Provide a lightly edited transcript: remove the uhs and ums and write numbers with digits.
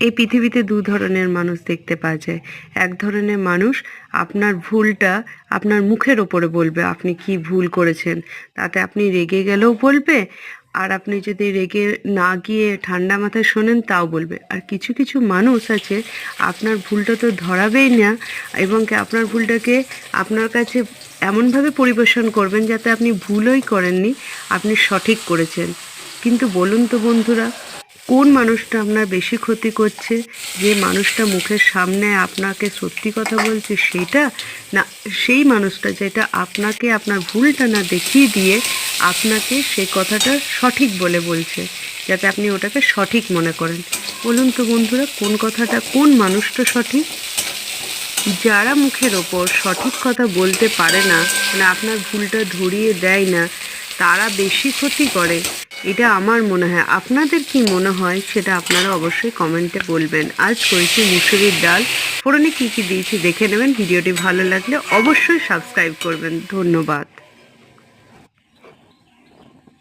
এই পৃথিবীতে দু ধরনের মানুষ দেখতে পাওয়া যায়। এক ধরনের মানুষ আপনার ভুলটা আপনার মুখের ওপরে বলবে, আপনি কি ভুল করেছেন, তাতে আপনি রেগে গেলেও বলবে। আর আপনি যদি রেগে না গিয়ে ঠান্ডা মাথায় শোনেন তাও বলবে। আর কিছু কিছু মানুষ আছে আপনার ভুলটা তো ধরাবেই না, এবং কি আপনার ভুলটাকে আপনার কাছে এমনভাবে পরিবেশন করবেন যাতে আপনি ভুলই করেননি, আপনি সঠিক করেছেন। কিন্তু বলুন তো বন্ধুরা, কোন মানুষটা আপনার বেশি ক্ষতি করছে? যে মানুষটা মুখের সামনে আপনাকে সত্যি কথা বলছে সেইটা, না সেই মানুষটা যেটা আপনাকে আপনার ভুলটা না দেখিয়ে দিয়ে আপনাকে সেই কথাটা সঠিক বলে বলছে, যাতে আপনি ওটাকে সঠিক মনে করেন? বলুন তো বন্ধুরা, কোন কথাটা, কোন মানুষটা সঠিক? যারা মুখের ওপর সঠিক কথা বলতে পারে না, মানে আপনার ভুলটা ধরিয়ে দেয় না, তারা বেশি ক্ষতি করে, এটা আমার মনে হয়। আপনাদের কি মনে হয় সেটা আপনারা অবশ্যই কমেন্টে বলবেন। আজ করেছি মুসুরির ডাল, ফোড়নে কী কী দিয়েছি দেখে নেবেন। ভিডিওটি ভালো লাগলে অবশ্যই সাবস্ক্রাইব করবেন। ধন্যবাদ।